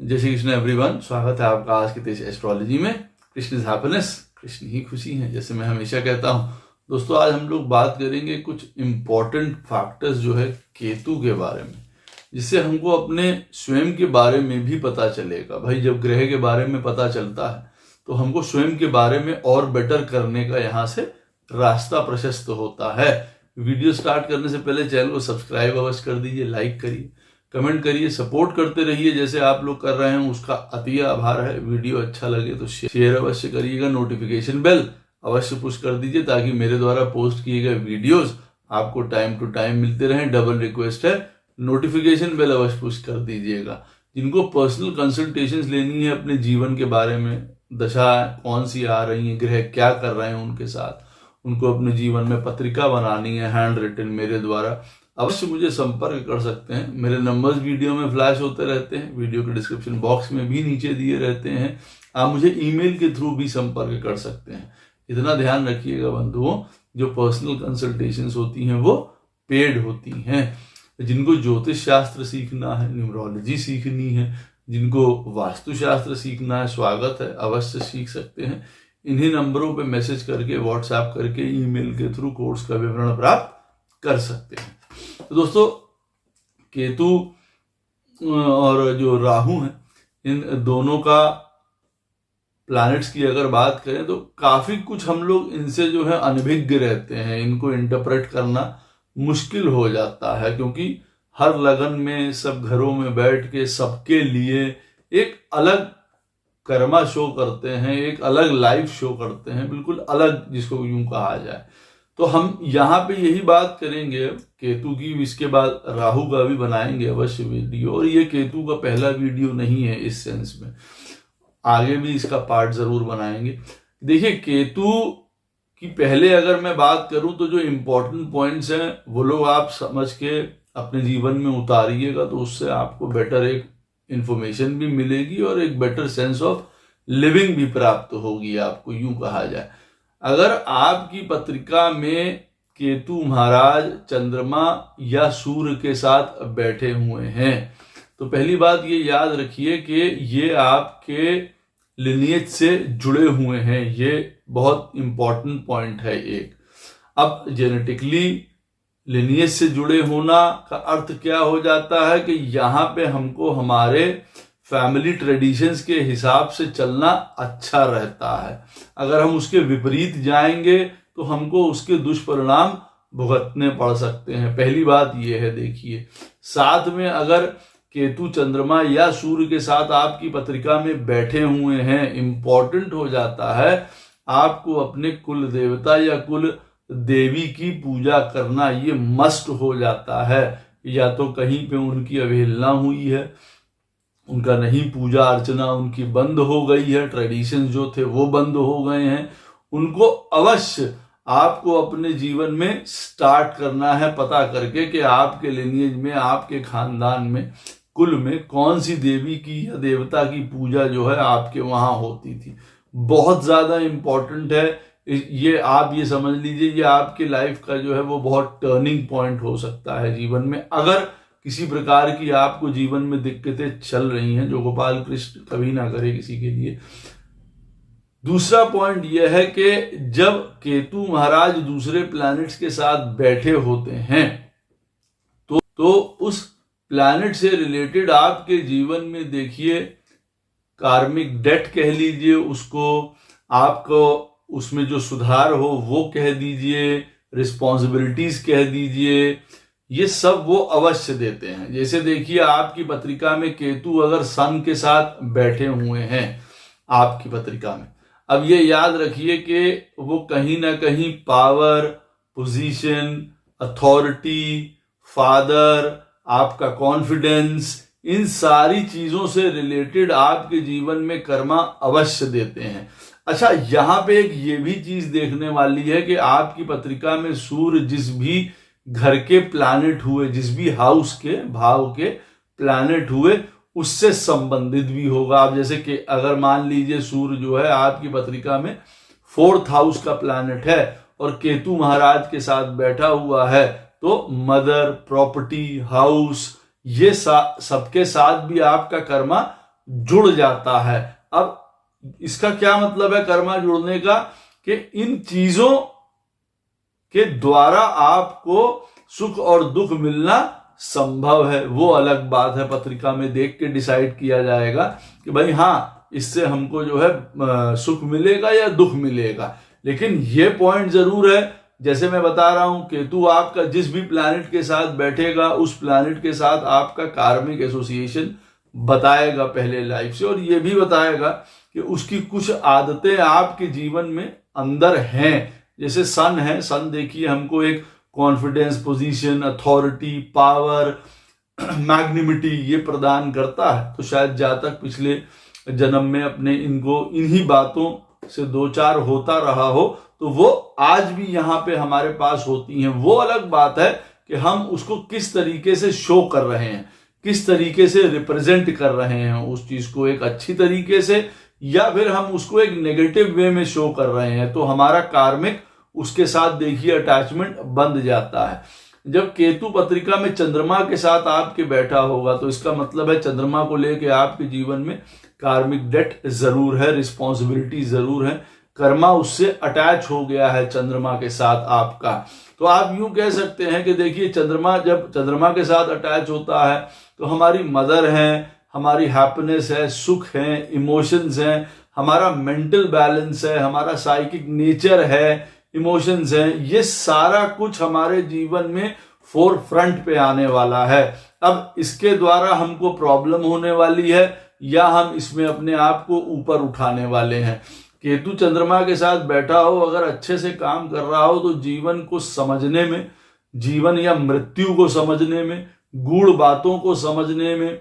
जय श्री कृष्ण एवरीवन, स्वागत है आपका आज की तेज एस्ट्रोलॉजी में। कृष्ण इज हैप्पीनेस, कृष्ण ही खुशी है, जैसे मैं हमेशा कहता हूँ। दोस्तों, आज हम लोग बात करेंगे कुछ इम्पोर्टेंट फैक्टर्स जो है केतु के बारे में, जिससे हमको अपने स्वयं के बारे में भी पता चलेगा। भाई, जब ग्रह के बारे में पता चलता है तो हमको स्वयं के बारे में और बेटर करने का यहाँ से रास्ता प्रशस्त होता है। वीडियो स्टार्ट करने से पहले चैनल को सब्सक्राइब अवश्य कर दीजिए, लाइक करिए, कमेंट करिए, सपोर्ट करते रहिए जैसे आप लोग कर रहे हैं, उसका अति आभार है। वीडियो अच्छा लगे तो शेयर अवश्य करिएगा, नोटिफिकेशन बेल अवश्य पुश कर दीजिए ताकि मेरे द्वारा पोस्ट किए गए वीडियोस आपको टाइम टू टाइम मिलते रहें। डबल रिक्वेस्ट है, नोटिफिकेशन बेल अवश्य पुश कर दीजिएगा। जिनको पर्सनल कंसल्टेशंस लेनी है अपने जीवन के बारे में, दशा कौन सी आ रही है, ग्रह क्या कर रहे हैं उनके साथ, उनको अपने जीवन में पत्रिका बनानी है हैंड रिटन मेरे द्वारा, अवश्य मुझे संपर्क कर सकते हैं। मेरे नंबर्स वीडियो में फ्लैश होते रहते हैं, वीडियो के डिस्क्रिप्शन बॉक्स में भी नीचे दिए रहते हैं। आप मुझे ईमेल के थ्रू भी संपर्क कर सकते हैं। इतना ध्यान रखिएगा बंधुओं, जो पर्सनल कंसल्टेशंस होती हैं वो पेड होती हैं। जिनको ज्योतिष शास्त्र सीखना है, न्यूमरोलॉजी सीखनी है, जिनको वास्तुशास्त्र सीखना है, स्वागत है, अवश्य सीख सकते हैं। इन्हीं नंबरों पे मैसेज करके, व्हाट्सएप करके, ईमेल के थ्रू कोर्स का विवरण प्राप्त कर सकते हैं। तो दोस्तों, केतु और जो राहु हैं, इन दोनों का प्लैनेट्स की अगर बात करें तो काफी कुछ हम लोग इनसे जो है अनभिज्ञ रहते हैं। इनको इंटरप्रेट करना मुश्किल हो जाता है, क्योंकि हर लगन में, सब घरों में बैठ के सबके लिए एक अलग कर्मा शो करते हैं, एक अलग लाइफ शो करते हैं, बिल्कुल अलग, जिसको यूं कहा जाए। तो हम यहाँ पे यही बात करेंगे केतु की, इसके बाद राहु का भी बनाएंगे अवश्य वीडियो। और ये केतु का पहला वीडियो नहीं है इस सेंस में, आगे भी इसका पार्ट जरूर बनाएंगे। देखिए, केतु की पहले अगर मैं बात करूं तो जो इम्पोर्टेंट पॉइंट्स हैं वो लोग आप समझ के अपने जीवन में उतारिएगा, तो उससे आपको बेटर एक इंफॉर्मेशन भी मिलेगी और एक बेटर सेंस ऑफ लिविंग भी प्राप्त होगी आपको, यूं कहा जाए। अगर आपकी पत्रिका में केतु महाराज चंद्रमा या सूर्य के साथ बैठे हुए हैं तो पहली बात ये याद रखिए कि ये आपके लिनिएज से जुड़े हुए हैं। ये बहुत इंपॉर्टेंट पॉइंट है एक। अब जेनेटिकली लिनिएज से जुड़े होना का अर्थ क्या हो जाता है कि यहाँ पे हमको हमारे फैमिली ट्रेडिशंस के हिसाब से चलना अच्छा रहता है। अगर हम उसके विपरीत जाएंगे तो हमको उसके दुष्परिणाम भुगतने पड़ सकते हैं। पहली बात यह है। देखिए, साथ में अगर केतु चंद्रमा या सूर्य के साथ आपकी पत्रिका में बैठे हुए हैं, इंपॉर्टेंट हो जाता है आपको अपने कुल देवता या कुल देवी की पूजा करना। ये मस्ट हो जाता है। या तो कहीं पे उनकी अवहेलना हुई है, उनका नहीं पूजा अर्चना उनकी बंद हो गई है, ट्रेडिशन जो थे वो बंद हो गए हैं, उनको अवश्य आपको अपने जीवन में स्टार्ट करना है, पता करके कि आपके लिनिएज में, आपके खानदान में, कुल में कौन सी देवी की या देवता की पूजा जो है आपके वहां होती थी। बहुत ज्यादा इंपॉर्टेंट है ये। आप ये समझ लीजिए, ये आपके लाइफ का जो है वो बहुत टर्निंग पॉइंट हो सकता है जीवन में। अगर किसी प्रकार की आपको जीवन में दिक्कतें चल रही हैं, जो गोपाल कृष्ण कभी ना करे किसी के लिए। दूसरा पॉइंट यह है कि जब केतु महाराज दूसरे प्लैनेट्स के साथ बैठे होते हैं तो उस प्लैनेट से रिलेटेड आपके जीवन में, देखिए, कार्मिक डेट कह लीजिए उसको, आपको उसमें जो सुधार हो वो कह दीजिए, रिस्पॉन्सिबिलिटीज कह दीजिए, ये सब वो अवश्य देते हैं। जैसे देखिए, आपकी पत्रिका में केतु अगर सन के साथ बैठे हुए हैं आपकी पत्रिका में, अब ये याद रखिए कि वो कहीं ना कहीं पावर, पोजीशन, अथॉरिटी, फादर, आपका कॉन्फिडेंस, इन सारी चीजों से रिलेटेड आपके जीवन में कर्मा अवश्य देते हैं। अच्छा, यहाँ पे एक ये भी चीज देखने वाली है कि आपकी पत्रिका में सूर्य जिस भी घर के प्लैनेट हुए, जिस भी हाउस के, भाव के प्लैनेट हुए, उससे संबंधित भी होगा। आप जैसे कि अगर मान लीजिए सूर्य जो है आपकी पत्रिका में 4th हाउस का प्लैनेट है और केतु महाराज के साथ बैठा हुआ है, तो मदर, प्रॉपर्टी, हाउस, ये सबके साथ भी आपका कर्मा जुड़ जाता है। अब इसका क्या मतलब है कर्मा जुड़ने का, कि इन चीजों के द्वारा आपको सुख और दुख मिलना संभव है। वो अलग बात है, पत्रिका में देख के डिसाइड किया जाएगा कि भाई हाँ इससे हमको जो है सुख मिलेगा या दुख मिलेगा। लेकिन ये पॉइंट जरूर है, जैसे मैं बता रहा हूं, केतु आपका जिस भी प्लैनेट के साथ बैठेगा उस प्लैनेट के साथ आपका कार्मिक एसोसिएशन बताएगा पहले लाइफ से, और ये भी बताएगा कि उसकी कुछ आदतें आपके जीवन में अंदर हैं। जैसे सन है, सन देखिए हमको एक कॉन्फिडेंस, पोजीशन, अथॉरिटी, पावर, मैग्निमिटी ये प्रदान करता है। तो शायद जातक पिछले जन्म में अपने इन्हीं बातों से दो चार होता रहा हो, तो वो आज भी यहाँ पे हमारे पास होती हैं। वो अलग बात है कि हम उसको किस तरीके से शो कर रहे हैं, किस तरीके से रिप्रेजेंट कर रहे हैं उस चीज को, एक अच्छी तरीके से या फिर हम उसको एक नेगेटिव वे में शो कर रहे हैं, तो हमारा कार्मिक उसके साथ देखिए अटैचमेंट बंध जाता है। जब केतु पत्रिका में चंद्रमा के साथ आपके बैठा होगा तो इसका मतलब है चंद्रमा को लेके आपके जीवन में कार्मिक डेट जरूर है, रिस्पॉन्सिबिलिटी जरूर है, कर्मा उससे अटैच हो गया है चंद्रमा के साथ आपका। तो आप यूं कह सकते हैं कि देखिए चंद्रमा जब चंद्रमा के साथ अटैच होता है तो हमारी मदर है, हमारी हैप्पीनेस है, सुख है, इमोशंस हैं, हमारा मेंटल बैलेंस है, हमारा साइकिक नेचर है, इमोशंस हैं, ये सारा कुछ हमारे जीवन में फोर फ्रंट पे आने वाला है। अब इसके द्वारा हमको प्रॉब्लम होने वाली है या हम इसमें अपने आप को ऊपर उठाने वाले हैं। केतु चंद्रमा के साथ बैठा हो, अगर अच्छे से काम कर रहा हो तो जीवन को समझने में, जीवन या मृत्यु को समझने में, गूढ़ बातों को समझने में,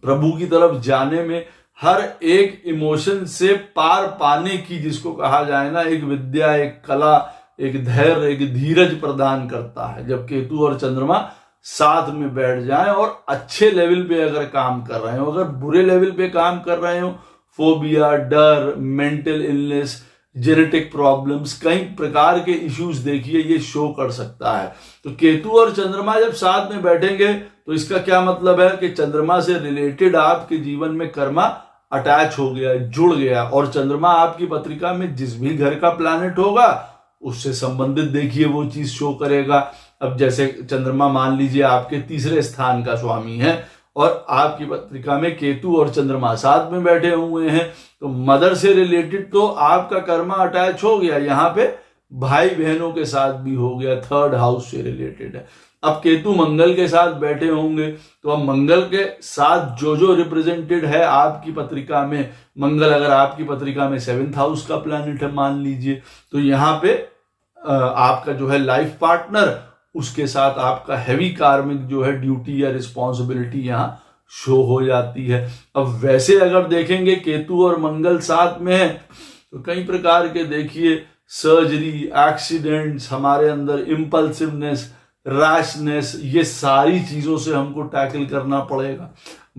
प्रभु की तरफ जाने में, हर एक इमोशन से पार पाने की, जिसको कहा जाए ना, एक विद्या, एक कला, एक धैर्य, एक धीरज प्रदान करता है। जब केतु और चंद्रमा साथ में बैठ जाएं और अच्छे लेवल पे अगर काम कर रहे हो, अगर बुरे लेवल पे काम कर रहे हो, फोबिया, डर, मेंटल इलनेस, जेनेटिक प्रॉब्लम्स, कई प्रकार के इश्यूज देखिए ये शो कर सकता है। तो केतु और चंद्रमा जब साथ में बैठेंगे तो इसका क्या मतलब है कि चंद्रमा से रिलेटेड आपके जीवन में कर्मा अटैच हो गया, जुड़ गया, और चंद्रमा आपकी पत्रिका में जिस भी घर का प्लैनेट होगा उससे संबंधित देखिए वो चीज शो करेगा। अब जैसे चंद्रमा मान लीजिए आपके तीसरे स्थान का स्वामी है और आपकी पत्रिका में केतु और चंद्रमा साथ में बैठे हुए हैं, तो मदर से रिलेटेड तो आपका कर्मा अटैच हो गया, यहाँ पे भाई बहनों के साथ भी हो गया, थर्ड हाउस से रिलेटेड है। अब केतु मंगल के साथ बैठे होंगे तो अब मंगल के साथ जो जो रिप्रेजेंटेड है आपकी पत्रिका में, मंगल अगर आपकी पत्रिका में 7th हाउस का प्लैनेट है मान लीजिए, तो यहाँ पे आपका जो है लाइफ पार्टनर, उसके साथ आपका हैवी कार्मिक जो है ड्यूटी या रिस्पॉन्सिबिलिटी यहाँ शो हो जाती है। अब वैसे अगर देखेंगे केतु और मंगल साथ में है तो कई प्रकार के देखिए सर्जरी, एक्सीडेंट्स, हमारे अंदर इम्पल्सिवनेस, रैशनेस, ये सारी चीजों से हमको टैकल करना पड़ेगा।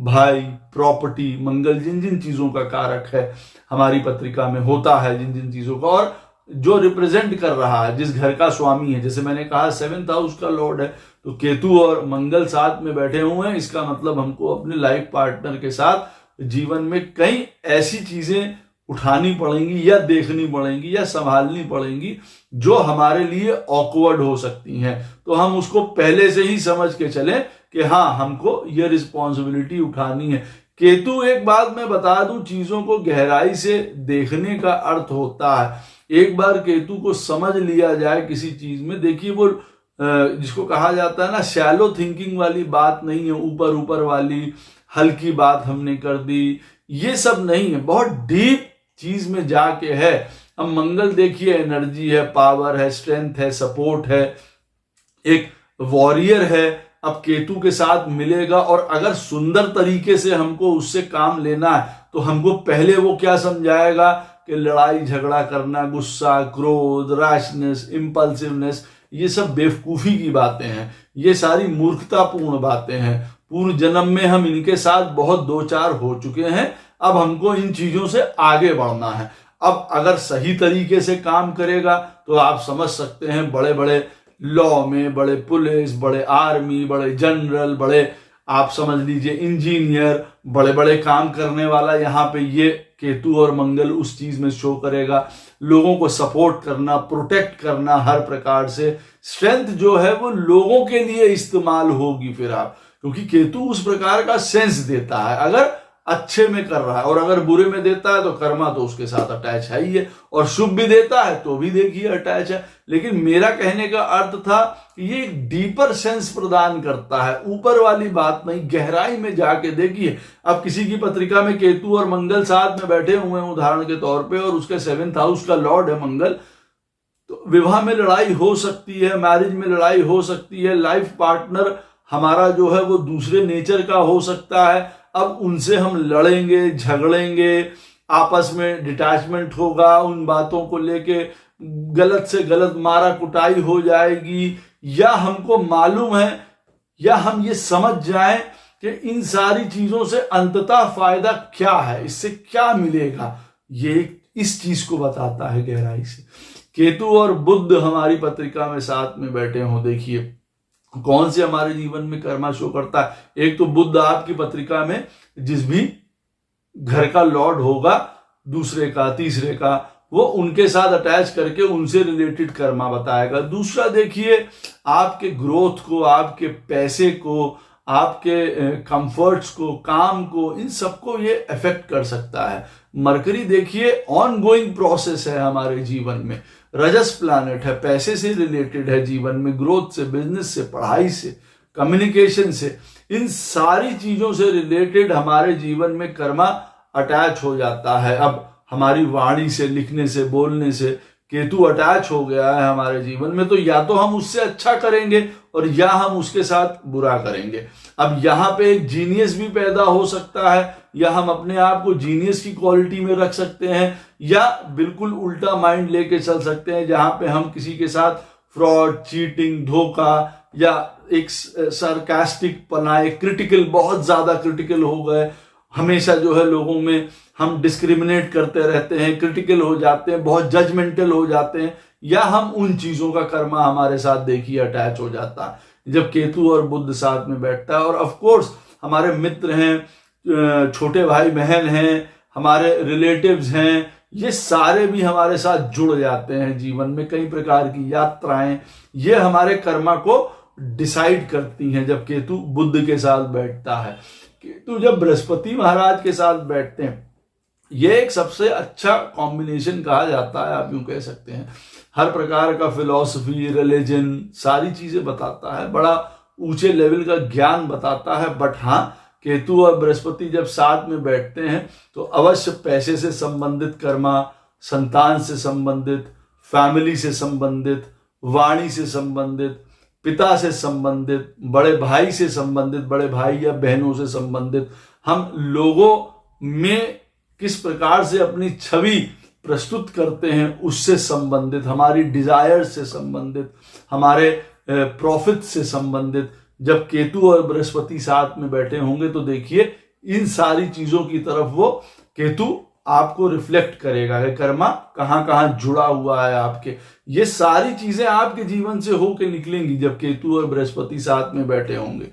भाई, प्रॉपर्टी, मंगल जिन जिन चीजों का कारक है हमारी पत्रिका में होता है, जिन जिन चीजों का, और जो रिप्रेजेंट कर रहा है, जिस घर का स्वामी है, जैसे मैंने कहा 7th हाउस का लॉर्ड है, तो केतु और मंगल साथ में बैठे हुए हैं, इसका मतलब हमको अपने लाइफ पार्टनर के साथ जीवन में कई ऐसी चीजें उठानी पड़ेंगी या देखनी पड़ेंगी या संभालनी पड़ेंगी जो हमारे लिए ऑकवर्ड हो सकती हैं। तो हम उसको पहले से ही समझ के चलें कि हाँ हमको ये रिस्पॉन्सिबिलिटी उठानी है। केतु, एक बात मैं बता दूं, चीजों को गहराई से देखने का अर्थ होता है, एक बार केतु को समझ लिया जाए किसी चीज में, देखिए वो जिसको कहा जाता है ना शैलो थिंकिंग वाली बात नहीं है, ऊपर ऊपर वाली हल्की बात हमने कर दी, ये सब नहीं है, बहुत डीप चीज में जाके है। अब मंगल देखिए एनर्जी है, पावर है, स्ट्रेंथ है, सपोर्ट है, एक वॉरियर है। अब केतु के साथ मिलेगा और अगर सुंदर तरीके से हमको उससे काम लेना है तो हमको पहले वो क्या समझाएगा कि लड़ाई झगड़ा करना, गुस्सा, क्रोध, रैशनेस, इम्पल्सिवनेस, ये सब बेवकूफी की बातें हैं, ये सारी मूर्खतापूर्ण बातें हैं। पूर्व जन्म में हम इनके साथ बहुत दो चार हो चुके हैं, अब हमको इन चीजों से आगे बढ़ना है। अब अगर सही तरीके से काम करेगा तो आप समझ सकते हैं बड़े बड़े लॉ में, बड़े पुलिस, बड़े आर्मी, बड़े जनरल, बड़े आप समझ लीजिए इंजीनियर, बड़े बड़े काम करने वाला, यहाँ पे ये केतु और मंगल उस चीज में शो करेगा। लोगों को सपोर्ट करना, प्रोटेक्ट करना, हर प्रकार से स्ट्रेंथ जो है वो लोगों के लिए इस्तेमाल होगी फिर आप, क्योंकि केतु उस प्रकार का सेंस देता है अगर अच्छे में कर रहा है, और अगर बुरे में देता है तो कर्मा तो उसके साथ अटैच है ही है, और शुभ भी देता है तो भी देखिए अटैच है। लेकिन मेरा कहने का अर्थ था कि ये एक डीपर सेंस प्रदान करता है, ऊपर वाली बात नहीं, गहराई में जाके देखिए। अब किसी की पत्रिका में केतु और मंगल साथ में बैठे हुए हैं उदाहरण के तौर पे, और उसके 7th हाउस का लॉर्ड है मंगल, तो विवाह में लड़ाई हो सकती है, मैरिज में लड़ाई हो सकती है, लाइफ पार्टनर हमारा जो है वो दूसरे नेचर का हो सकता है। अब उनसे हम लड़ेंगे, झगड़ेंगे, आपस में डिटैचमेंट होगा, उन बातों को लेके गलत से गलत मारा कुटाई हो जाएगी, या हमको मालूम है या हम ये समझ जाएं कि इन सारी चीजों से अंततः फायदा क्या है, इससे क्या मिलेगा, ये इस चीज को बताता है गहराई से। केतु और बुध हमारी पत्रिका में साथ में बैठे हों, देखिए कौन से हमारे जीवन में कर्मा शो करता है। एक तो बुध आपकी पत्रिका में जिस भी घर का लॉर्ड होगा, दूसरे का, तीसरे का, वो उनके साथ अटैच करके उनसे रिलेटेड कर्मा बताएगा। दूसरा देखिए आपके ग्रोथ को, आपके पैसे को, आपके कंफर्ट्स को, काम को, इन सबको ये अफेक्ट कर सकता है। मरकरी देखिए ऑन गोइंग प्रोसेस है हमारे जीवन में, रजस प्लैनेट है, पैसे से रिलेटेड है जीवन में, ग्रोथ से, बिजनेस से, पढ़ाई से, कम्युनिकेशन से, इन सारी चीजों से रिलेटेड हमारे जीवन में कर्मा अटैच हो जाता है। अब हमारी वाणी से, लिखने से, बोलने से केतु अटैच हो गया है हमारे जीवन में, तो या तो हम उससे अच्छा करेंगे और या हम उसके साथ बुरा करेंगे। अब यहाँ पे एक जीनियस भी पैदा हो सकता है, या हम अपने आप को जीनियस की क्वालिटी में रख सकते हैं, या बिल्कुल उल्टा माइंड लेके चल सकते हैं जहां पे हम किसी के साथ फ्रॉड, चीटिंग, धोखा, या एक सरकास्टिक पनाए, क्रिटिकल, बहुत ज्यादा क्रिटिकल हो गए, हमेशा जो है लोगों में हम डिस्क्रिमिनेट करते रहते हैं, क्रिटिकल हो जाते हैं, बहुत जजमेंटल हो जाते हैं, या हम उन चीजों का कर्मा हमारे साथ देखिए अटैच हो जाता है जब केतु और बुध साथ में बैठता है। और ऑफ कोर्स हमारे मित्र हैं, छोटे भाई बहन हैं, हमारे रिलेटिव्स हैं, ये सारे भी हमारे साथ जुड़ जाते हैं जीवन में। कई प्रकार की यात्राएं ये हमारे कर्मा को डिसाइड करती हैं जब केतु बुध के साथ बैठता है। केतु जब बृहस्पति महाराज के साथ बैठते हैं, ये एक सबसे अच्छा कॉम्बिनेशन कहा जाता है, आप यूं कह सकते हैं। हर प्रकार का फिलॉसफी, रिलीजन, सारी चीजें बताता है, बड़ा ऊंचे लेवल का ज्ञान बताता है। बट हाँ, केतु और बृहस्पति जब साथ में बैठते हैं तो अवश्य पैसे से संबंधित कर्मा, संतान से संबंधित, फैमिली से संबंधित, वाणी से संबंधित, पिता से संबंधित, बड़े भाई से संबंधित, बड़े भाई या बहनों से संबंधित, हम लोगों में किस प्रकार से अपनी छवि प्रस्तुत करते हैं उससे संबंधित, हमारी डिजायर से संबंधित, हमारे प्रॉफिट से संबंधित, जब केतु और बृहस्पति साथ में बैठे होंगे तो देखिए इन सारी चीजों की तरफ वो केतु आपको रिफ्लेक्ट करेगा कि कर्मा कहां कहां जुड़ा हुआ है आपके। ये सारी चीजें आपके जीवन से होके निकलेंगी जब केतु और बृहस्पति साथ में बैठे होंगे।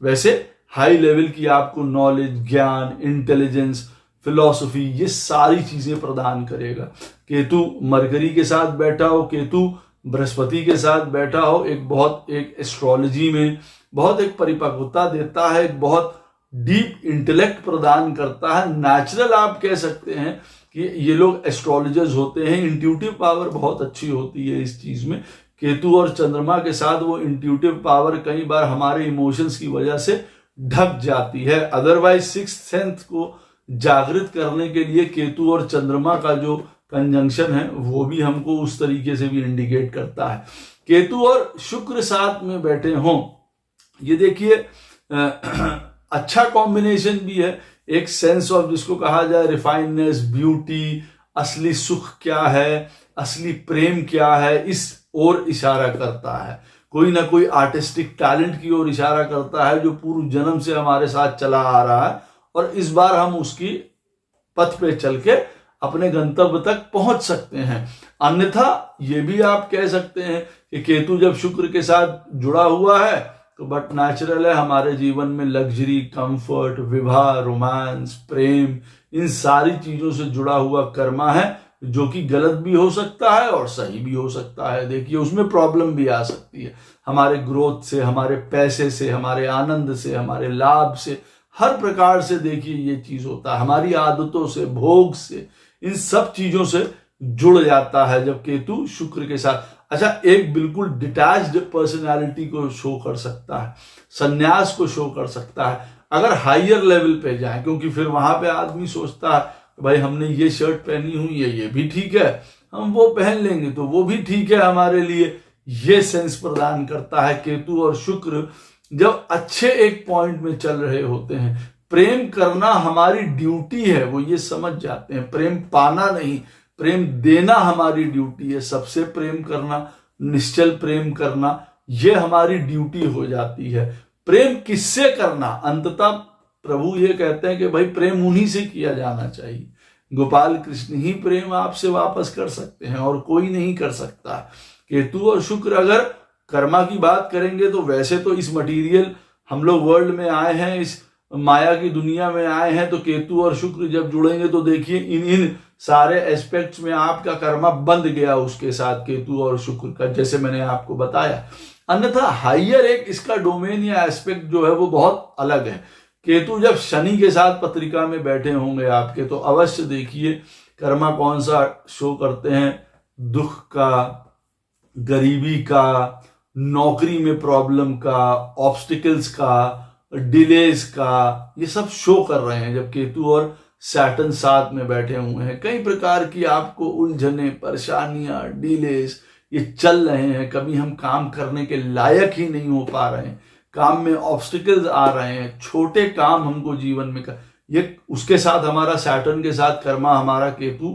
वैसे हाई लेवल की आपको नॉलेज, ज्ञान, इंटेलिजेंस, फिलॉसफी, ये सारी चीजें प्रदान करेगा। केतु मरकरी के साथ बैठा हो, केतु बृहस्पति के साथ बैठा हो, एक एस्ट्रोलॉजी में बहुत एक परिपक्वता देता है, एक बहुत डीप इंटेलेक्ट प्रदान करता है। नेचुरल आप कह सकते हैं कि ये लोग एस्ट्रोलॉजर्स होते हैं, इंट्यूटिव पावर बहुत अच्छी होती है इस चीज में। केतु और चंद्रमा के साथ वो इंट्यूटिव पावर कई बार हमारे इमोशंस की वजह से ढक जाती है। अदरवाइज सिक्स्थ सेंस को जागृत करने के लिए केतु और चंद्रमा का जो कंजंक्शन है वो भी हमको उस तरीके से भी इंडिकेट करता है। केतु और शुक्र साथ में बैठे हों, ये देखिए अच्छा कॉम्बिनेशन भी है। एक सेंस ऑफ जिसको कहा जाए रिफाइननेस, ब्यूटी, असली सुख क्या है, असली प्रेम क्या है, इस ओर इशारा करता है। कोई ना कोई आर्टिस्टिक टैलेंट की ओर इशारा करता है जो पूर्व जन्म से हमारे साथ चला आ रहा है, और इस बार हम उसकी पथ पे चल के अपने गंतव्य तक पहुंच सकते हैं। अन्यथा ये भी आप कह सकते हैं कि केतु जब शुक्र के साथ जुड़ा हुआ है बट नेचुरल है हमारे जीवन में लग्जरी, कंफर्ट, विवाह, रोमांस, प्रेम, इन सारी चीजों से जुड़ा हुआ कर्मा है, जो कि गलत भी हो सकता है और सही भी हो सकता है। देखिए उसमें प्रॉब्लम भी आ सकती है, हमारे ग्रोथ से, हमारे पैसे से, हमारे आनंद से, हमारे लाभ से, हर प्रकार से देखिए ये चीज होता है, हमारी आदतों से, भोग से, इन सब चीजों से जुड़ जाता है जब केतु शुक्र के साथ। अच्छा, एक बिल्कुल डिटैच्ड पर्सनालिटी को शो कर सकता है, संन्यास को शो कर सकता है अगर हायर लेवल पे जाए, क्योंकि फिर वहां पे आदमी सोचता है भाई हमने ये शर्ट पहनी हुई है, ये भी ठीक है, हम वो पहन लेंगे तो वो भी ठीक है हमारे लिए। ये सेंस प्रदान करता है केतु और शुक्र जब अच्छे एक पॉइंट में चल रहे होते हैं। प्रेम करना हमारी ड्यूटी है, वो ये समझ जाते हैं, प्रेम पाना नहीं, प्रेम देना हमारी ड्यूटी है। सबसे प्रेम करना, निश्चल प्रेम करना, ये हमारी ड्यूटी हो जाती है। प्रेम किससे करना, अंततः प्रभु ये कहते हैं कि भाई प्रेम उन्हीं से किया जाना चाहिए। गोपाल कृष्ण ही प्रेम आपसे वापस कर सकते हैं और कोई नहीं कर सकता। केतु और शुक्र अगर कर्मा की बात करेंगे तो वैसे तो इस मटीरियल हम लोग वर्ल्ड में आए हैं, इस माया की दुनिया में आए हैं, तो केतु और शुक्र जब जुड़ेंगे तो देखिए इन सारे एस्पेक्ट्स में आपका कर्मा बंध गया उसके साथ, केतु और शुक्र का, जैसे मैंने आपको बताया। अन्यथा हाइयर एक इसका डोमेन या एस्पेक्ट जो है वो बहुत अलग है। केतु जब शनि के साथ पत्रिका में बैठे होंगे आपके, तो अवश्य देखिए कर्मा कौन सा शो करते हैं, दुख का, गरीबी का, नौकरी में प्रॉब्लम का, ऑब्स्टिकल्स का, डिलेज का, ये सब शो कर रहे हैं जब केतु और सैटर्न साथ में बैठे हुए हैं। कई प्रकार की आपको उलझने, परेशानियां, डिलेज ये चल रहे हैं। कभी हम काम करने के लायक ही नहीं हो पा रहे हैं, काम में ऑब्स्टिकल्स आ रहे हैं, छोटे काम हमको जीवन में ये उसके साथ हमारा सैटर्न के साथ कर्मा हमारा केतु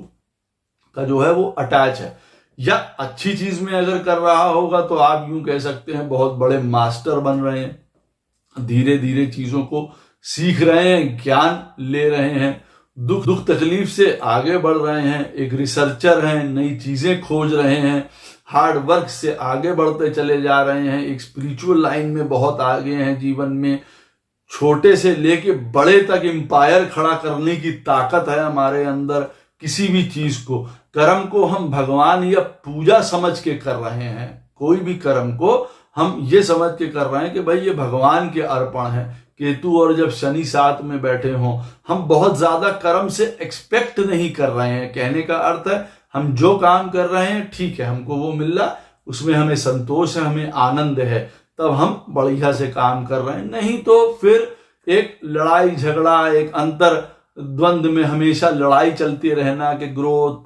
का जो है वो अटैच है। या अच्छी चीज में अगर कर रहा होगा तो आप यूं कह सकते हैं बहुत बड़े मास्टर बन रहे हैं, धीरे धीरे चीजों को सीख रहे हैं, ज्ञान ले रहे हैं, दुख तकलीफ से आगे बढ़ रहे हैं, एक रिसर्चर हैं, नई चीजें खोज रहे हैं, हार्ड वर्क से आगे बढ़ते चले जा रहे हैं, एक स्पिरिचुअल लाइन में बहुत आगे हैं जीवन में। छोटे से लेके बड़े तक एम्पायर खड़ा करने की ताकत है हमारे अंदर। किसी भी चीज को, कर्म को हम भगवान या पूजा समझ के कर रहे हैं, कोई भी कर्म को हम ये समझ के कर रहे हैं कि भाई ये भगवान के अर्पण है। केतु और जब शनि साथ में बैठे हों, हम बहुत ज्यादा कर्म से एक्सपेक्ट नहीं कर रहे हैं। कहने का अर्थ है हम जो काम कर रहे हैं ठीक है, हमको वो मिल रहा, उसमें हमें संतोष है, हमें आनंद है, तब हम बढ़िया से काम कर रहे हैं। नहीं तो फिर एक लड़ाई झगड़ा, एक अंतर द्वंद्व में हमेशा लड़ाई चलती रहना कि ग्रोथ,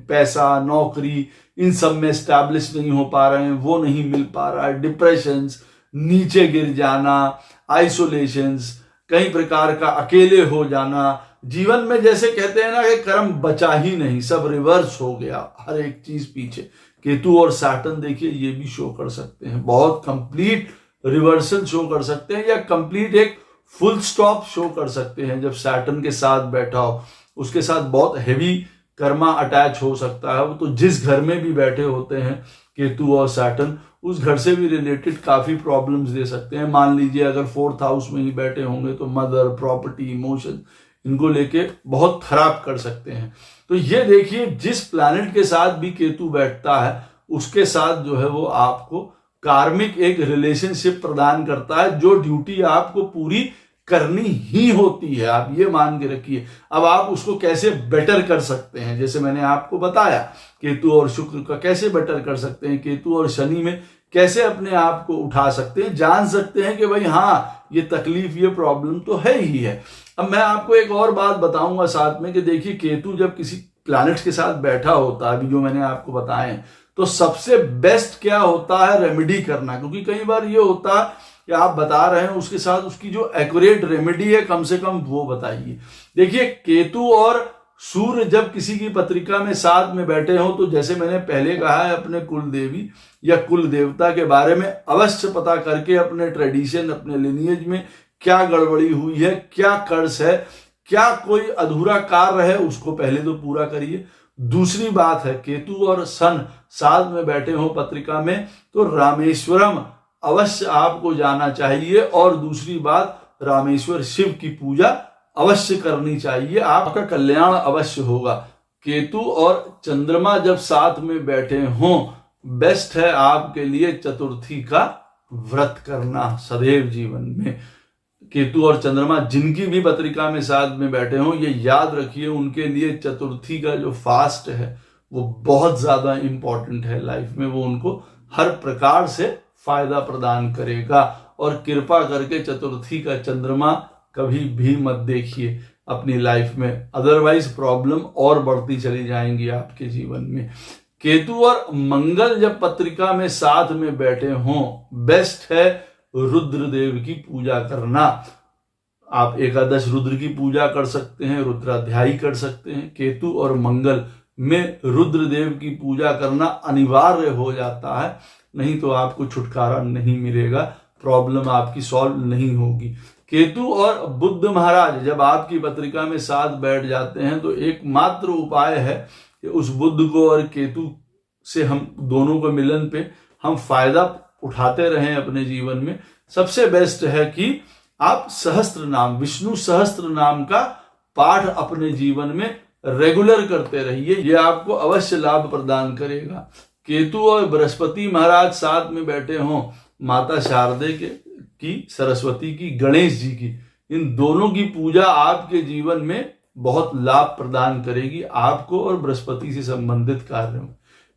पैसा, नौकरी, इन सब में एस्टैब्लिश नहीं हो पा रहे हैं, वो नहीं मिल पा रहा है, डिप्रेशंस, नीचे गिर जाना, आइसोलेशंस, कई प्रकार का अकेले हो जाना, जीवन में जैसे कहते हैं ना कि कर्म बचा ही नहीं, सब रिवर्स हो गया, हर एक चीज पीछे। केतु और सैटर्न देखिए ये भी शो कर सकते हैं, बहुत कंप्लीट रिवर्सल शो कर सकते हैं, या कंप्लीट एक फुल स्टॉप शो कर सकते हैं। जब सैटर्न के साथ बैठा हो, उसके साथ बहुत हेवी कर्मा अटैच हो सकता है। वो तो जिस घर में भी बैठे होते हैं केतु और सैटर्न, उस घर से भी रिलेटेड काफी प्रॉब्लम्स दे सकते हैं। मान लीजिए अगर 4th हाउस में ही बैठे होंगे तो मदर, प्रॉपर्टी, इमोशन, इनको लेके बहुत खराब कर सकते हैं। तो ये देखिए जिस प्लैनेट के साथ भी केतु बैठता है उसके साथ जो है वो आपको कार्मिक एक रिलेशनशिप प्रदान करता है, जो ड्यूटी आपको पूरी करनी ही होती है, आप ये मान के रखिए। अब आप उसको कैसे बेटर कर सकते हैं, जैसे मैंने आपको बताया केतु और शुक्र का कैसे बेटर कर सकते हैं, केतु और शनि में कैसे अपने आप को उठा सकते हैं, जान सकते हैं कि भाई हाँ ये तकलीफ, ये प्रॉब्लम तो है ही है। अब मैं आपको एक और बात बताऊंगा साथ में कि देखिए केतु जब किसी प्लैनेट्स के साथ बैठा होता है, अभी जो मैंने आपको बताए, तो सबसे बेस्ट क्या होता है, रेमेडी करना। क्योंकि कई बार ये होता है कि आप बता रहे हैं उसके साथ उसकी जो एक्यूरेट रेमेडी है कम से कम वो बताइए। देखिए केतु और सूर्य जब किसी की पत्रिका में साथ में बैठे हो, तो जैसे मैंने पहले कहा है, अपने कुल देवी या कुल देवता के बारे में अवश्य पता करके अपने ट्रेडिशन, अपने लिनिएज में क्या गड़बड़ी हुई है, क्या कर्ज है, क्या कोई अधूरा कार्य है, उसको पहले तो पूरा करिए। दूसरी बात है केतु और सन साथ में बैठे हो पत्रिका में, तो रामेश्वरम अवश्य आपको जाना चाहिए। और दूसरी बात, रामेश्वर शिव की पूजा अवश्य करनी चाहिए, आपका कल्याण अवश्य होगा। केतु और चंद्रमा जब साथ में बैठे हों, बेस्ट है आपके लिए चतुर्थी का व्रत करना सदैव जीवन में। केतु और चंद्रमा जिनकी भी पत्रिका में साथ में बैठे हों, ये याद रखिए उनके लिए चतुर्थी का जो फास्ट है वो बहुत ज्यादा इंपॉर्टेंट है लाइफ में। वो उनको हर प्रकार से फायदा प्रदान करेगा। और कृपा करके चतुर्थी का चंद्रमा कभी भी मत देखिए अपनी लाइफ में, अदरवाइज प्रॉब्लम और बढ़ती चली जाएंगी आपके जीवन में। केतु और मंगल जब पत्रिका में साथ में बैठे हों, बेस्ट है रुद्रदेव की पूजा करना। आप एकादश रुद्र की पूजा कर सकते हैं, रुद्राध्यायी कर सकते हैं। केतु और मंगल में रुद्रदेव की पूजा करना अनिवार्य हो जाता है, नहीं तो आपको छुटकारा नहीं मिलेगा, प्रॉब्लम आपकी सॉल्व नहीं होगी। केतु और बुध महाराज जब आपकी पत्रिका में साथ बैठ जाते हैं तो एकमात्र उपाय है कि उस बुध को और केतु से हम दोनों को मिलन पे हम फायदा उठाते रहें अपने जीवन में। सबसे बेस्ट है कि आप सहस्त्र नाम, विष्णु सहस्त्र नाम का पाठ अपने जीवन में रेगुलर करते रहिए, ये आपको अवश्य लाभ प्रदान करेगा। केतु और बृहस्पति महाराज साथ में बैठे हों, माता शारदे की, सरस्वती की, गणेश जी की, इन दोनों की पूजा आपके जीवन में बहुत लाभ प्रदान करेगी आपको और बृहस्पति से संबंधित कार्यों में।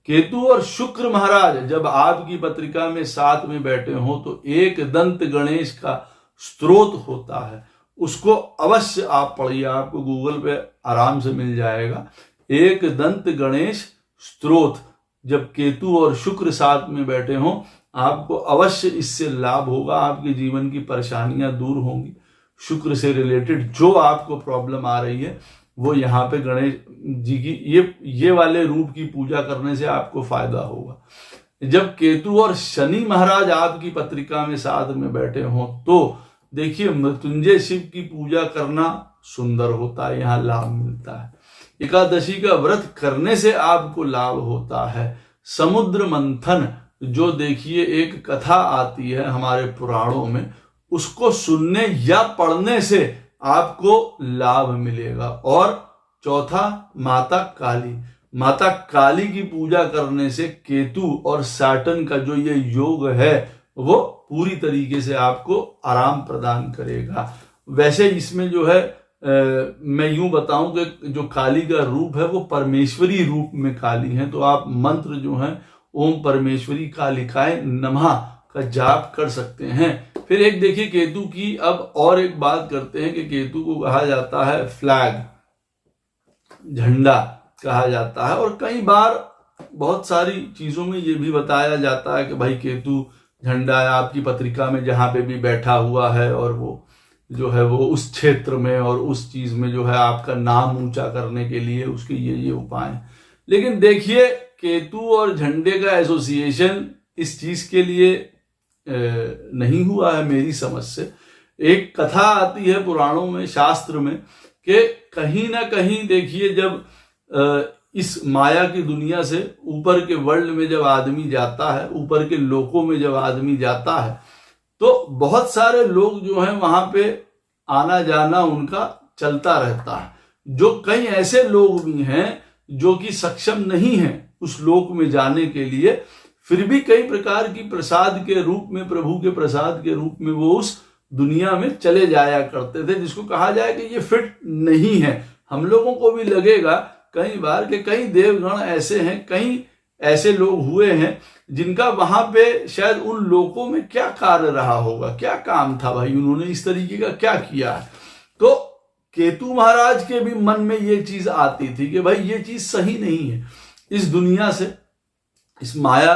केतु और शुक्र महाराज जब आपकी पत्रिका में साथ में बैठे हों तो एक दंत गणेश का स्तोत्र होता है, उसको अवश्य आप पढ़िए, आपको गूगल पे आराम से मिल जाएगा। एक दंत गणेश स्तोत्र जब केतु और शुक्र साथ में बैठे हों, आपको अवश्य इससे लाभ होगा, आपके जीवन की परेशानियां दूर होंगी। शुक्र से रिलेटेड जो आपको प्रॉब्लम आ रही है वो यहाँ पे गणेश जी की ये वाले रूप की पूजा करने से आपको फायदा होगा। जब केतु और शनि महाराज आपकी पत्रिका में साथ में बैठे हों तो देखिए मृत्युंजय शिव की पूजा करना सुंदर होता है, यहाँ लाभ मिलता है। एकादशी का व्रत करने से आपको लाभ होता है। समुद्र मंथन जो देखिए एक कथा आती है हमारे पुराणों में, उसको सुनने या पढ़ने से आपको लाभ मिलेगा। और चौथा, माता काली, माता काली की पूजा करने से केतु और सैटर्न का जो ये योग है वो पूरी तरीके से आपको आराम प्रदान करेगा। वैसे इसमें जो है मैं यूं बताऊं कि जो काली का रूप है वो परमेश्वरी रूप में काली है, तो आप मंत्र जो है ओम परमेश्वरी कालिकाय नमः का जाप कर सकते हैं। फिर एक देखिए केतु की, अब और एक बात करते हैं कि केतु को कहा जाता है फ्लैग, झंडा कहा जाता है। और कई बार बहुत सारी चीजों में ये भी बताया जाता है कि भाई केतु झंडा है आपकी पत्रिका में जहां पे भी बैठा हुआ है और वो जो है वो उस क्षेत्र में और उस चीज में जो है आपका नाम ऊंचा करने के लिए उसके ये उपाय हैं। लेकिन देखिए केतु और झंडे का एसोसिएशन इस चीज के लिए नहीं हुआ है मेरी समझ से। एक कथा आती है पुराणों में, शास्त्र में, कि कहीं ना कहीं देखिए जब इस माया की दुनिया से ऊपर के वर्ल्ड में जब आदमी जाता है, ऊपर के लोकों में जब आदमी जाता है तो बहुत सारे लोग जो हैं वहां पे आना जाना उनका चलता रहता है। जो कई ऐसे लोग भी हैं जो कि सक्षम नहीं हैं उस लोक में जाने के लिए, फिर भी कई प्रकार की प्रसाद के रूप में, प्रभु के प्रसाद के रूप में वो उस दुनिया में चले जाया करते थे, जिसको कहा जाए कि ये फिट नहीं है। हम लोगों को भी लगेगा कई बार कि कई देवगण ऐसे हैं, कई ऐसे लोग हुए हैं जिनका वहां पे शायद उन लोगों में क्या कार्य रहा होगा, क्या काम था भाई, उन्होंने इस तरीके का क्या किया है। तो केतु महाराज के भी मन में ये चीज आती थी कि भाई ये चीज सही नहीं है, इस दुनिया से, इस माया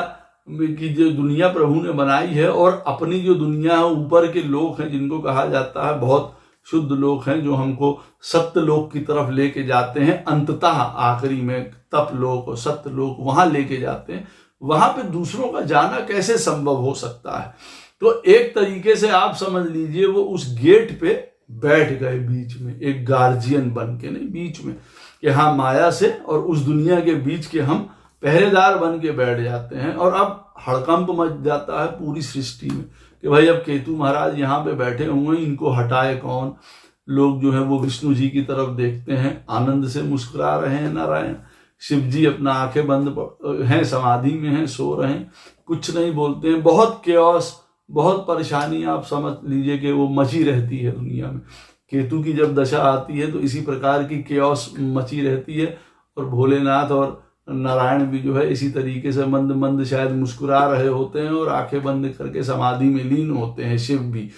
की जो दुनिया प्रभु ने बनाई है और अपनी जो दुनिया है, ऊपर के लोग हैं जिनको कहा जाता है बहुत शुद्ध लोग हैं जो हमको सत्य लोक की तरफ लेके जाते हैं, अंततः आखिरी में तप लोक और सत्य लोक वहां लेके जाते हैं। वहां पे दूसरों का जाना कैसे संभव हो सकता है? तो एक तरीके से आप समझ लीजिए वो उस गेट पे बैठ गए बीच में, एक गार्जियन बन के, नहीं बीच में, कि हाँ माया से और उस दुनिया के बीच के हम पहरेदार बन के बैठ जाते हैं। और अब हड़कंप मच जाता है पूरी सृष्टि में कि भाई अब केतु महाराज यहाँ पे बैठे हुए हैं, इनको हटाए कौन। लोग जो है वो विष्णु जी की तरफ देखते हैं, आनंद से मुस्कुरा रहे हैं नारायण। शिव जी अपना आंखें बंद हैं, समाधि में हैं, सो रहे हैं, कुछ नहीं बोलते हैं। बहुत केओस, बहुत परेशानी आप समझ लीजिए कि वो मची रहती है दुनिया में। केतु की जब दशा आती है तो इसी प्रकार की केओस मची रहती है। और भोलेनाथ और नारायण भी जो है इसी तरीके से मंद मंद शायद मुस्कुरा रहे होते हैं और आंखें बंद करके समाधि में लीन होते हैं, शिव भी।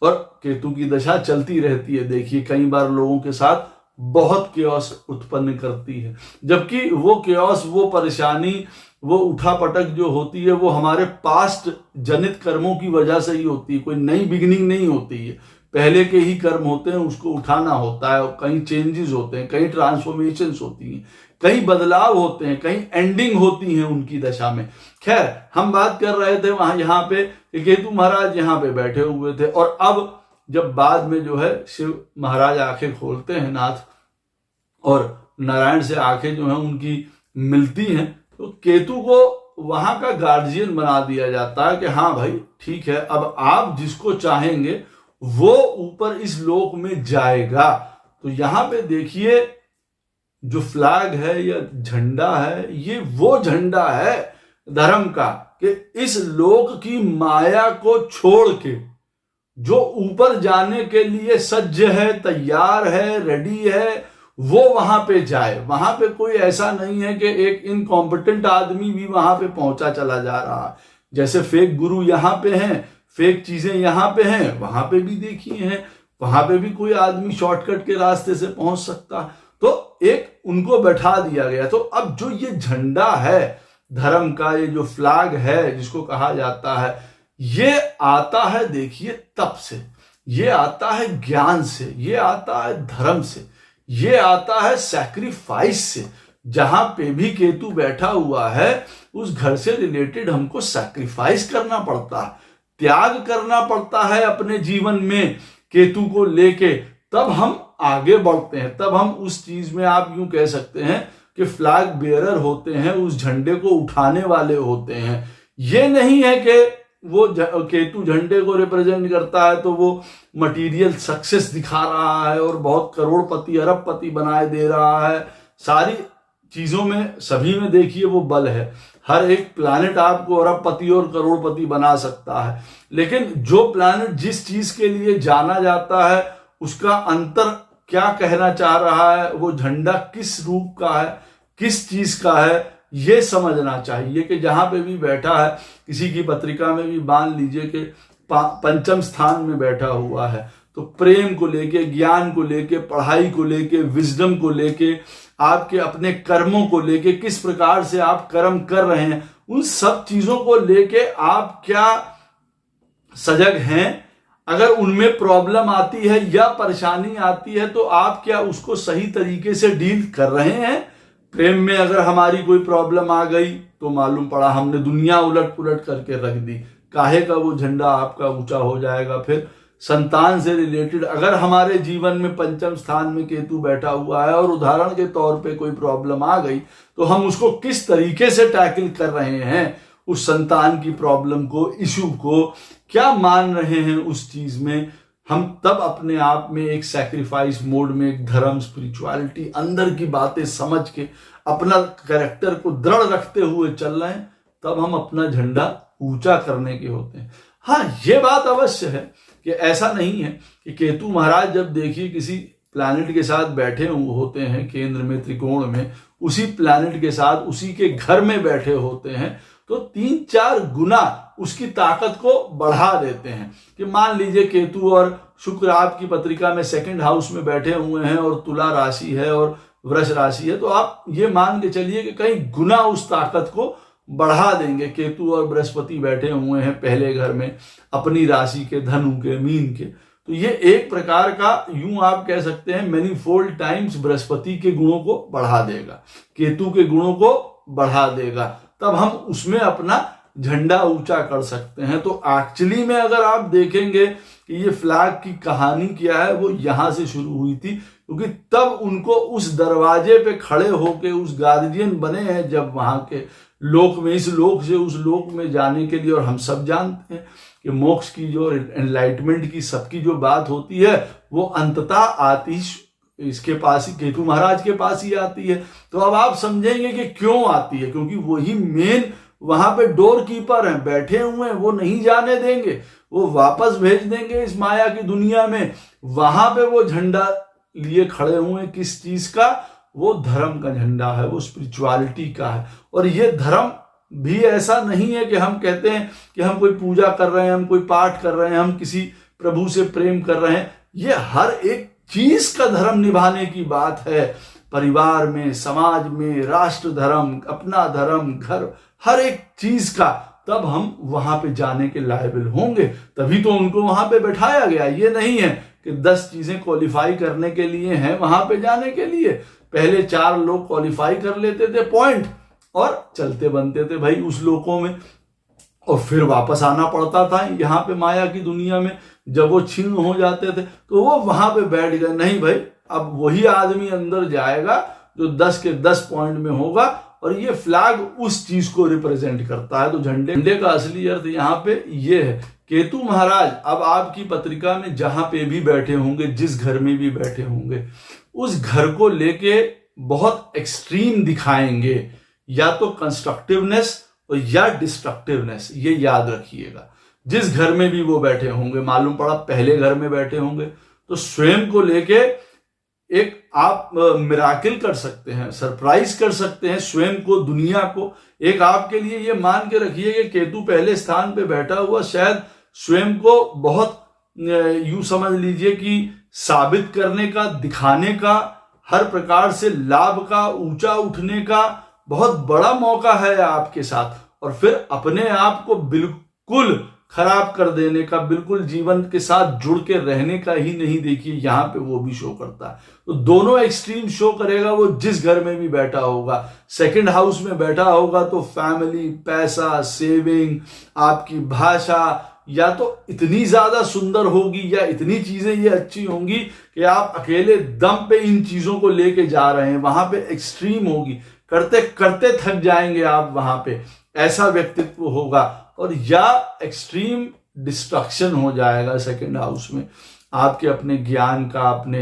और केतु की दशा चलती रहती है। देखिए कई बार लोगों के साथ बहुत केओस उत्पन्न करती है, जबकि वो केओस, वो परेशानी, वो उठापटक जो होती है वो हमारे पास्ट जनित कर्मों की वजह से ही होती है। कोई नई बिगिनिंग नहीं होती है, पहले के ही कर्म होते हैं, उसको उठाना होता है। और कहीं चेंजेस होते हैं, कहीं ट्रांसफॉर्मेशंस होती हैं, कहीं बदलाव होते हैं, कहीं एंडिंग होती है उनकी दशा में। खैर, हम बात कर रहे थे वहां यहाँ पे केतु महाराज यहाँ पे बैठे हुए थे। और अब जब बाद में जो है शिव महाराज आंखें खोलते हैं नाथ, और नारायण से आंखें जो है उनकी मिलती हैं, तो केतु को वहां का गार्जियन बना दिया जाता है कि हाँ भाई ठीक है, अब आप जिसको चाहेंगे वो ऊपर इस लोक में जाएगा। तो यहां पे देखिए जो फ्लैग है या झंडा है, ये वो झंडा है धर्म का कि इस लोक की माया को छोड़ के जो ऊपर जाने के लिए सज्ज है, तैयार है, रेडी है, वो वहां पे जाए। वहां पे कोई ऐसा नहीं है कि एक इनकॉम्पिटेंट आदमी भी वहां पे पहुंचा चला जा रहा है। जैसे फेक गुरु यहां पे हैं, फेक चीजें यहां पे हैं, वहां पे भी देखिए हैं, वहां पे भी कोई आदमी शॉर्टकट के रास्ते से पहुंच सकता। तो एक उनको बैठा दिया गया। तो अब जो ये झंडा है धर्म का, ये जो फ्लैग है जिसको कहा जाता है, ये आता है देखिए तप से, ये आता है ज्ञान से, ये आता है धर्म से, ये आता है सैक्रिफाइस से। जहां पे भी केतु बैठा हुआ है उस घर से रिलेटेड हमको सैक्रिफाइस करना पड़ता है, त्याग करना पड़ता है अपने जीवन में केतु को लेके, तब हम आगे बढ़ते हैं। तब हम उस चीज में आप यूं कह सकते हैं कि फ्लैग बेयरर होते हैं, उस झंडे को उठाने वाले होते हैं। ये नहीं है कि वो केतु झंडे को रिप्रेजेंट करता है तो वो मटेरियल सक्सेस दिखा रहा है और बहुत करोड़पति अरबपति बनाए दे रहा है। सारी चीजों में, सभी में देखिए वो बल है। हर एक प्लैनेट आपको अरबपति और करोड़पति बना सकता है, लेकिन जो प्लैनेट जिस चीज के लिए जाना जाता है उसका अंतर क्या कहना चाह रहा है, वो झंडा किस रूप का है, किस चीज का है, ये समझना चाहिए। कि जहां पे भी बैठा है, किसी की पत्रिका में भी मान लीजिए कि पंचम स्थान में बैठा हुआ है, तो प्रेम को लेके, ज्ञान को लेके, पढ़ाई को लेके, विजडम को लेके, आपके अपने कर्मों को लेके, किस प्रकार से आप कर्म कर रहे हैं, उन सब चीजों को लेके आप क्या सजग हैं। अगर उनमें प्रॉब्लम आती है या परेशानी आती है तो आप क्या उसको सही तरीके से डील कर रहे हैं। प्रेम में अगर हमारी कोई प्रॉब्लम आ गई तो मालूम पड़ा हमने दुनिया उलट पुलट करके रख दी, काहे का वो झंडा आपका ऊंचा हो जाएगा। फिर संतान से रिलेटेड अगर हमारे जीवन में पंचम स्थान में केतु बैठा हुआ है और उदाहरण के तौर पे कोई प्रॉब्लम आ गई तो हम उसको किस तरीके से टैकल कर रहे हैं, उस संतान की प्रॉब्लम को, इशू को क्या मान रहे हैं उस चीज में। हम तब अपने आप में एक सैक्रिफाइस मोड में, एक धर्म, स्पिरिचुअलिटी, अंदर की बातें समझ के अपना कैरेक्टर को दृढ़ रखते हुए चल रहे हैं, तब हम अपना झंडा ऊंचा करने के होते हैं। हाँ, ये बात अवश्य है कि ऐसा नहीं है कि केतु महाराज जब देखिए किसी प्लैनेट के साथ बैठे होते हैं केंद्र में, त्रिकोण में, उसी प्लैनेट के साथ उसी के घर में बैठे होते हैं तो 3-4 गुना उसकी ताकत को बढ़ा देते हैं। कि मान लीजिए केतु और शुक्र आपकी पत्रिका में सेकंड हाउस में बैठे हुए हैं और तुला राशि है और वृष राशि है, तो आप ये मान के चलिए कि कई गुना उस ताकत को बढ़ा देंगे। केतु और बृहस्पति बैठे हुए हैं पहले घर में अपनी राशि के, धनु के, मीन के, तो ये एक प्रकार का यूं आप कह सकते हैं मैनीफोल्ड टाइम्स बृहस्पति के गुणों को बढ़ा देगा, केतु के गुणों को बढ़ा देगा। तब हम उसमें अपना झंडा ऊंचा कर सकते हैं। तो एक्चुअली में अगर आप देखेंगे कि ये फ्लैग की कहानी क्या है, वो यहां से शुरू हुई थी, क्योंकि तब उनको उस दरवाजे पे खड़े होके उस गार्जियन बने हैं जब वहां के लोक में, इस लोक से उस लोक में जाने के लिए। और हम सब जानते हैं कि मोक्ष की जो एनलाइटमेंट की सबकी जो बात होती है वो अंततः आती इसके पास ही, केतु महाराज के पास ही आती है। तो अब आप समझेंगे कि क्यों आती है, क्योंकि वही मेन वहां पे डोर कीपर हैं, बैठे हुए हैं, वो नहीं जाने देंगे, वो वापस भेज देंगे इस माया की दुनिया में। वहां पे वो झंडा लिए खड़े हुए हैं, किस चीज का, वो धर्म का झंडा है, वो स्पिरिचुअलिटी का है। और ये धर्म भी ऐसा नहीं है कि हम कहते हैं कि हम कोई पूजा कर रहे हैं, हम कोई पाठ कर रहे हैं, हम किसी प्रभु से प्रेम कर रहे हैं। ये हर एक चीज का धर्म निभाने की बात है, परिवार में, समाज में, राष्ट्र धर्म, अपना धर्म, घर, हर एक चीज का। तब हम वहां पे जाने के लायबिल होंगे, तभी तो उनको वहां पे बैठाया गया। ये नहीं है कि 10 चीजें क्वालिफाई करने के लिए हैं वहां पे जाने के लिए। पहले 4 लोग क्वालिफाई कर लेते थे पॉइंट और चलते बनते थे भाई उस लोकों में, और फिर वापस आना पड़ता था यहाँ पे माया की दुनिया में। जब वो छीन हो जाते थे तो वो वहां पे बैठ गए, नहीं भाई अब वही आदमी अंदर जाएगा जो 10 के 10 पॉइंट में होगा। और ये फ्लैग उस चीज को रिप्रेजेंट करता है। तो झंडे का असली अर्थ यहाँ पे ये है। केतु महाराज अब आपकी पत्रिका में जहां पे भी बैठे होंगे, जिस घर में भी बैठे होंगे, उस घर को लेके बहुत एक्सट्रीम दिखाएंगे, या तो कंस्ट्रक्टिवनेस और या डिस्ट्रक्टिवनेस। ये याद रखिएगा। जिस घर में भी वो बैठे होंगे, मालूम पड़ा पहले घर में बैठे होंगे तो स्वयं को लेके एक आप मिराकिल कर सकते हैं, सरप्राइज कर सकते हैं स्वयं को, दुनिया को। एक आपके लिए ये मान के रखिए कि केतु पहले स्थान पे बैठा हुआ शायद स्वयं को बहुत यूं समझ लीजिए कि साबित करने का, दिखाने का, हर प्रकार से लाभ का, ऊंचा उठने का बहुत बड़ा मौका है आपके साथ। और फिर अपने आप को बिल्कुल खराब कर देने का, बिल्कुल जीवन के साथ जुड़ के रहने का ही नहीं, देखिए यहां पे वो भी शो करता है। तो दोनों एक्सट्रीम शो करेगा वो जिस घर में भी बैठा होगा। सेकंड हाउस में बैठा होगा तो फैमिली, पैसा, सेविंग, आपकी भाषा या तो इतनी ज्यादा सुंदर होगी या इतनी चीजें ये अच्छी होंगी कि आप अकेले दम पे इन चीजों को लेके जा रहे हैं। वहां पे एक्सट्रीम होगी, करते करते थक जाएंगे आप वहां पे, ऐसा व्यक्तित्व होगा। और या एक्सट्रीम डिस्ट्रक्शन हो जाएगा सेकंड हाउस में, आपके अपने ज्ञान का, अपने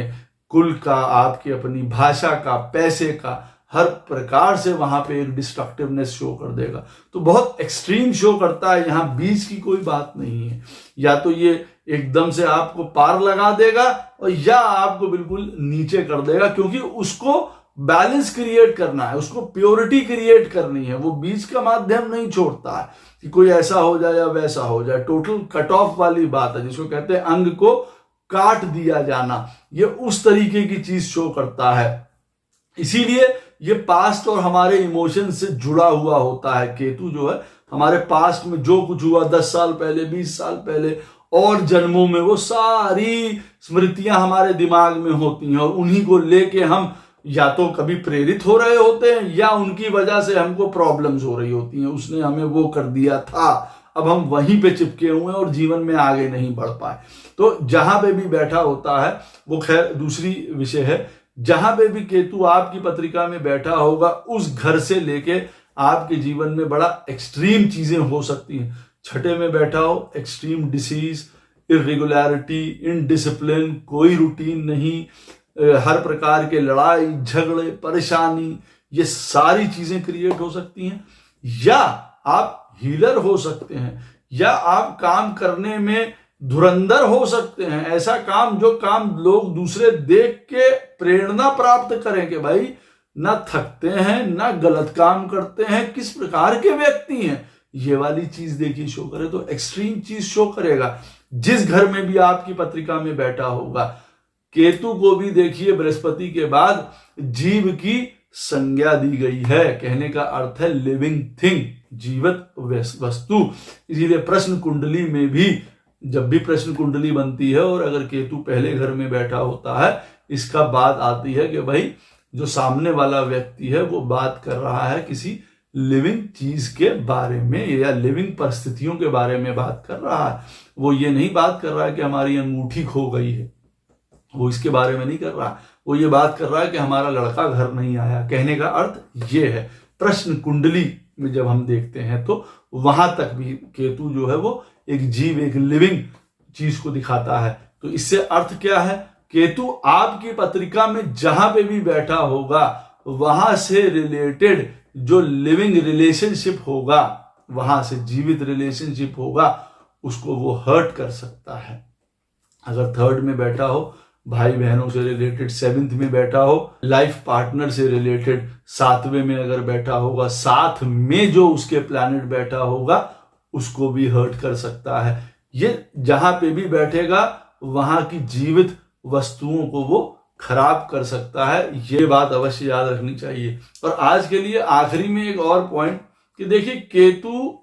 कुल का, आपकी अपनी भाषा का, पैसे का, हर प्रकार से वहां पे एक डिस्ट्रक्टिवनेस शो कर देगा। तो बहुत एक्सट्रीम शो करता है, यहां बीच की कोई बात नहीं है। या तो ये एकदम से आपको पार लगा देगा और या आपको बिल्कुल नीचे कर देगा, क्योंकि उसको बैलेंस क्रिएट करना है, उसको प्योरिटी क्रिएट करनी है। वो बीच का माध्यम नहीं छोड़ता है कि कोई ऐसा हो जाए या वैसा हो जाए। टोटल कट ऑफ वाली बात है, जिसको कहते हैं अंग को काट दिया जाना। ये उस तरीके की चीज शो करता है। इसीलिए ये पास्ट और हमारे इमोशन से जुड़ा हुआ होता है। केतु जो है हमारे पास्ट में जो कुछ हुआ 10 साल पहले, 20 साल पहले और जन्मों में, वो सारी स्मृतियां हमारे दिमाग में होती हैं और उन्हीं को लेके हम या तो कभी प्रेरित हो रहे होते हैं या उनकी वजह से हमको प्रॉब्लम्स हो रही होती हैं। उसने हमें वो कर दिया था, अब हम वहीं पे चिपके हुए हैं और जीवन में आगे नहीं बढ़ पाए। तो जहां पे भी बैठा होता है वो खैर दूसरी विषय है। जहां पे भी केतु आपकी पत्रिका में बैठा होगा, उस घर से लेके आपके जीवन में बड़ा एक्सट्रीम चीजें हो सकती हैं। छठे में बैठा हो, एक्सट्रीम डिसीज, इरेगुलरिटी, इनडिसिप्लिन, कोई रूटीन नहीं, हर प्रकार के लड़ाई झगड़े, परेशानी, ये सारी चीजें क्रिएट हो सकती हैं। या आप हीलर हो सकते हैं, या आप काम करने में धुरंधर हो सकते हैं। ऐसा काम जो काम लोग दूसरे देख के प्रेरणा प्राप्त करें कि भाई ना थकते हैं, ना गलत काम करते हैं, किस प्रकार के व्यक्ति हैं। ये वाली चीज देखिए शो करे तो एक्सट्रीम चीज शो करेगा। जिस घर में भी आपकी पत्रिका में बैठा होगा, केतु को भी देखिए बृहस्पति के बाद जीव की संज्ञा दी गई है। कहने का अर्थ है लिविंग थिंग, जीवित वस्तु। इसीलिए प्रश्न कुंडली में भी जब भी प्रश्न कुंडली बनती है और अगर केतु पहले घर में बैठा होता है, इसका बात आती है कि भाई जो सामने वाला व्यक्ति है वो बात कर रहा है किसी लिविंग चीज के बारे में या लिविंग परिस्थितियों के बारे में बात कर रहा है। वो ये नहीं बात कर रहा है कि हमारी अंगूठी खो गई है, वो इसके बारे में नहीं कर रहा। वो ये बात कर रहा है कि हमारा लड़का घर नहीं आया। कहने का अर्थ ये है, प्रश्न कुंडली में जब हम देखते हैं तो वहां तक भी केतु जो है वो एक जीव, एक लिविंग चीज को दिखाता है। तो इससे अर्थ क्या है, केतु आपकी पत्रिका में जहां पे भी बैठा होगा वहां से रिलेटेड जो लिविंग रिलेशनशिप होगा, वहां से जीवित रिलेशनशिप होगा, उसको वो हर्ट कर सकता है। अगर थर्ड में बैठा हो, भाई बहनों से रिलेटेड, सेवेंथ में बैठा हो, लाइफ पार्टनर से रिलेटेड, सातवें में अगर बैठा होगा, साथ में जो उसके प्लैनेट बैठा होगा उसको भी हर्ट कर सकता है। ये जहां पे भी बैठेगा वहां की जीवित वस्तुओं को वो खराब कर सकता है। ये बात अवश्य याद रखनी चाहिए। और आज के लिए आखिरी में एक और पॉइंट कि देखिए, केतु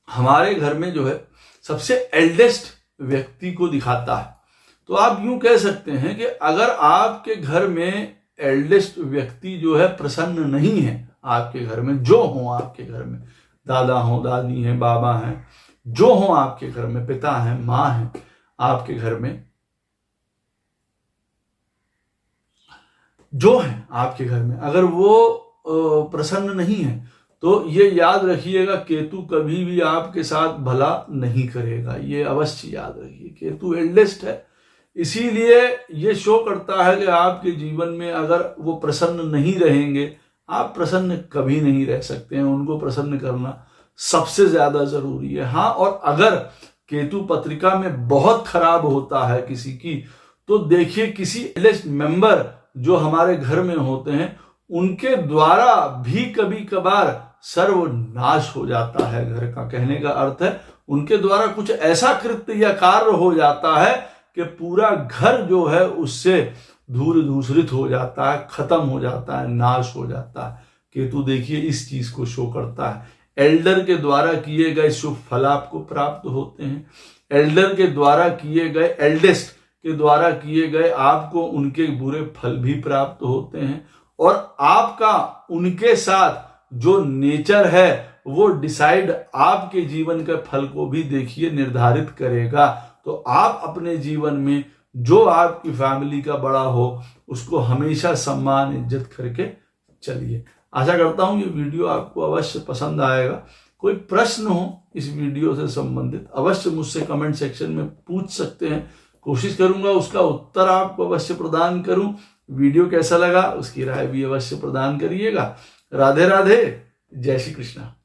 हमारे घर में जो है सबसे एल्डेस्ट व्यक्ति को दिखाता है। तो आप यूं कह सकते हैं कि अगर आपके घर में एल्डेस्ट व्यक्ति जो है प्रसन्न नहीं है, आपके घर में जो हो, आपके घर में दादा हो, दादी हैं, बाबा हैं, जो हो आपके घर में, पिता हैं, माँ हैं, आपके घर में जो है आपके घर में, अगर वो प्रसन्न नहीं है तो ये याद रखिएगा, केतु कभी भी आपके साथ भला नहीं करेगा। ये अवश्य याद रखिए, केतु एल्डेस्ट है, इसीलिए ये शो करता है कि आपके जीवन में अगर वो प्रसन्न नहीं रहेंगे, आप प्रसन्न कभी नहीं रह सकते हैं। उनको प्रसन्न करना सबसे ज्यादा जरूरी है। हाँ, और अगर केतु पत्रिका में बहुत खराब होता है किसी की, तो देखिए किसी एल्डेस्ट मेंबर जो हमारे घर में होते हैं उनके द्वारा भी कभी कभार सर्वनाश हो जाता है घर का। कहने का अर्थ है उनके द्वारा कुछ ऐसा कृत्य या कार्य हो जाता है कि पूरा घर जो है उससे धूल धूसरित हो जाता है, खत्म हो जाता है, नाश हो जाता है। केतु देखिए इस चीज को शो करता है। एल्डर के द्वारा किए गए शुभ फल आपको प्राप्त होते हैं। एल्डर के द्वारा किए गए, एल्डेस्ट के द्वारा किए गए आपको उनके बुरे फल भी प्राप्त होते हैं। और आपका उनके साथ जो नेचर है वो डिसाइड आपके जीवन के फल को भी देखिए निर्धारित करेगा। तो आप अपने जीवन में जो आपकी फैमिली का बड़ा हो उसको हमेशा सम्मान इज्जत करके चलिए। आशा करता हूं ये वीडियो आपको अवश्य पसंद आएगा। कोई प्रश्न हो इस वीडियो से संबंधित अवश्य मुझसे कमेंट सेक्शन में पूछ सकते हैं। कोशिश करूंगा उसका उत्तर आपको अवश्य प्रदान करूं। वीडियो कैसा लगा उसकी राय भी अवश्य प्रदान करिएगा। राधे राधे, जय श्री कृष्णा।